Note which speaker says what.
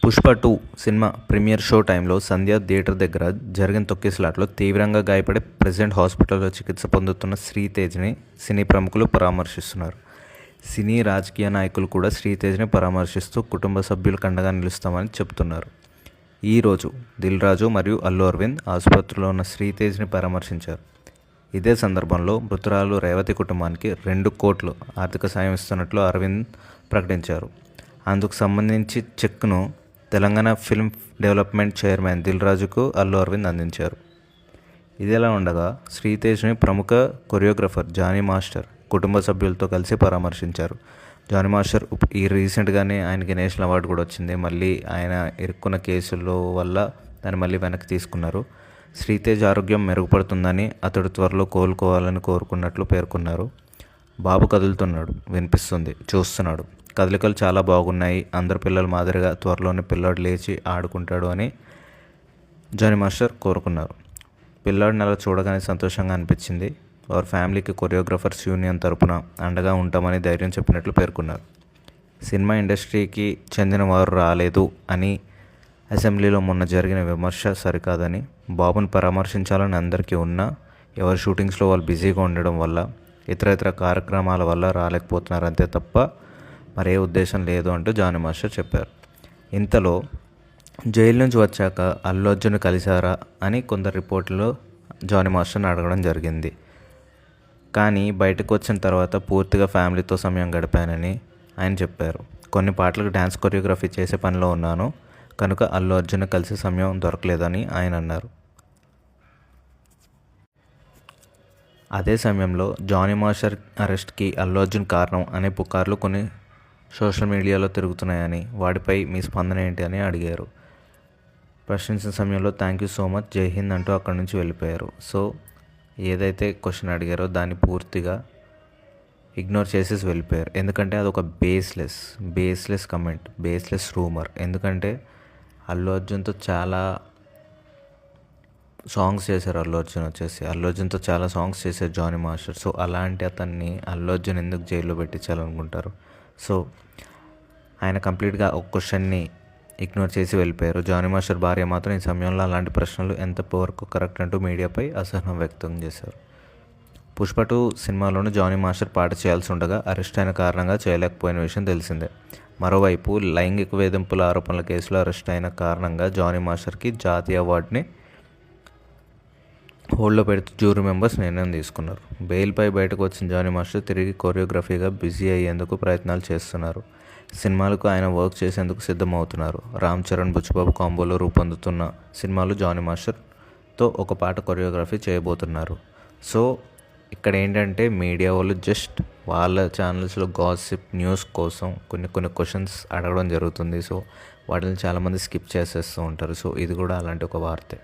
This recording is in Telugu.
Speaker 1: పుష్ప 2 సినిమా ప్రీమియర్ షో టైంలో సంధ్య థియేటర్ దగ్గర జరిగిన తొక్కిసలాటలో తీవ్రంగా గాయపడి ప్రెజెంట్ హాస్పిటల్లో చికిత్స పొందుతున్న శ్రీతేజ్ని సినీ ప్రముఖులు పరామర్శిస్తున్నారు. సినీ రాజకీయ నాయకులు కూడా శ్రీతేజ్ని పరామర్శిస్తూ కుటుంబ సభ్యులకు అండగా నిలుస్తామని చెబుతున్నారు. ఈరోజు దిల్ రాజు మరియు అల్లు అరవింద్ ఆసుపత్రిలో ఉన్న శ్రీతేజ్ని పరామర్శించారు. ఇదే సందర్భంలో మృతురాలు రేవతి కుటుంబానికి 2 కోట్లు ఆర్థిక సాయం ఇస్తున్నట్లు అరవింద్ ప్రకటించారు. అందుకు సంబంధించి చెక్ను Telangana film development chairman Dil రాజుకు అల్లు అరవింద్ అందించారు. ఇదిలా ఉండగా శ్రీతేజ్ని ప్రముఖ కొరియోగ్రాఫర్ జానీ మాస్టర్ కుటుంబ సభ్యులతో కలిసి పరామర్శించారు. జానీ మాస్టర్ ఈ రీసెంట్గానే ఆయనకి నేషనల్ అవార్డు కూడా వచ్చింది. మళ్ళీ ఆయన ఇరుక్కున్న కేసుల వల్ల దాన్ని మళ్ళీ వెనక్కి తీసుకున్నారు. శ్రీతేజ్ ఆరోగ్యం మెరుగుపడుతుందని, అతడు త్వరలో కోలుకోవాలని కోరుకున్నట్లు పేర్కొన్నారు. బాబు కదులుతున్నాడు, వినిపిస్తుంది, చూస్తున్నాడు, కదలికలు చాలా బాగున్నాయి, అందరు పిల్లల మాదిరిగా త్వరలోనే పిల్లాడు లేచి ఆడుకుంటాడు అని జానీ మాస్టర్ కోరుకున్నారు. పిల్లాడిని అలా చూడగానే సంతోషంగా అనిపించింది. వారి ఫ్యామిలీకి కొరియోగ్రాఫర్స్ యూనియన్ తరపున అండగా ఉంటామని ధైర్యం చెప్పినట్లు పేర్కొన్నారు. సినిమా ఇండస్ట్రీకి చెందిన వారు రాలేదు అని అసెంబ్లీలో మొన్న జరిగిన విమర్శ సరికాదని, బాబుని పరామర్శించాలని అందరికీ ఉన్నా ఎవరి షూటింగ్స్లో వాళ్ళు బిజీగా ఉండడం వల్ల, ఇతర కార్యక్రమాల వల్ల రాలేకపోతున్నారు అంతే తప్ప మరే ఉద్దేశం లేదు అంటూ జానీ మాస్టర్ చెప్పారు. ఇంతలో జైలు నుంచి వచ్చాక అల్లు అర్జున్ కలిశారా అని కొందరు రిపోర్టులో జానీ మాస్టర్ని అడగడం జరిగింది. కానీ బయటకు వచ్చిన తర్వాత పూర్తిగా ఫ్యామిలీతో సమయం గడిపానని ఆయన చెప్పారు. కొన్ని పాటలకు డ్యాన్స్ కొరియోగ్రఫీ చేసే పనిలో ఉన్నాను కనుక అల్లు అర్జున్ కలిసే సమయం దొరకలేదని ఆయన అన్నారు. అదే సమయంలో జానీ మాస్టర్ అరెస్ట్కి అల్లు అర్జున్ కారణం అనే పుకార్లు కొన్ని సోషల్ మీడియాలో తిరుగుతున్నాయని, వాటిపై మీ స్పందన ఏంటి అని అడిగారు. ప్రశ్నించిన సమయంలో థ్యాంక్ యూ సో మచ్, జై హింద్ అంటూ అక్కడి నుంచి వెళ్ళిపోయారు. సో ఏదైతే క్వశ్చన్ అడిగారో దాన్ని పూర్తిగా ఇగ్నోర్ చేసేసి వెళ్ళిపోయారు. ఎందుకంటే అది ఒక బేస్లెస్ కమెంట్, బేస్లెస్ రూమర్. ఎందుకంటే అల్లు అర్జున్తో చాలా సాంగ్స్ చేశారు. అల్లు అర్జున్తో చాలా సాంగ్స్ చేశారు జానీ మాస్టర్. సో అలాంటి అతన్ని అల్లు అర్జున్ ఎందుకు జైల్లో పెట్టించాలనుకుంటారు? సో ఆయన కంప్లీట్గా ఒక క్వశ్చన్ని ఇగ్నోర్ చేసి వెళ్ళిపోయారు. జానీ మాస్టర్ భార్య మాత్రం ఈ సమయంలో అలాంటి ప్రశ్నలు ఎంతవరకు కరెక్ట్ అంటూ మీడియాపై అసహనం వ్యక్తం చేశారు. పుష్ప 2 సినిమాలోనూ జానీ మాస్టర్ పాట చేయాల్సి ఉండగా అరెస్ట్ అయిన కారణంగా చేయలేకపోయిన విషయం తెలిసిందే. మరోవైపు లైంగిక వేధింపుల ఆరోపణల కేసులో అరెస్ట్ అయిన కారణంగా జానీ మాస్టర్కి జాతీయ అవార్డుని హోల్డ్లో పెడుతూ జ్యూరీ మెంబర్స్ నిర్ణయం తీసుకున్నారు. బెయిల్పై బయటకు వచ్చిన జానీ మాస్టర్ తిరిగి కొరియోగ్రఫీగా బిజీ అయ్యేందుకు ప్రయత్నాలు చేస్తున్నారు. సినిమాలకు ఆయన వర్క్ చేసేందుకు సిద్ధమవుతున్నారు. రామ్ చరణ్, బుచ్చిబాబు కాంబోలో రూపొందుతున్న సినిమాలు జానీ మాస్టర్తో ఒక పాట కొరియోగ్రఫీ చేయబోతున్నారు. సో ఇక్కడ ఏంటంటే మీడియా వాళ్ళు జస్ట్ వాళ్ళ ఛానల్స్లో గాసిప్ న్యూస్ కోసం కొన్ని క్వశ్చన్స్ అడగడం జరుగుతుంది. సో వాటిని చాలామంది స్కిప్ చేసేస్తూ ఉంటారు. సో ఇది కూడా అలాంటి ఒక వార్తే.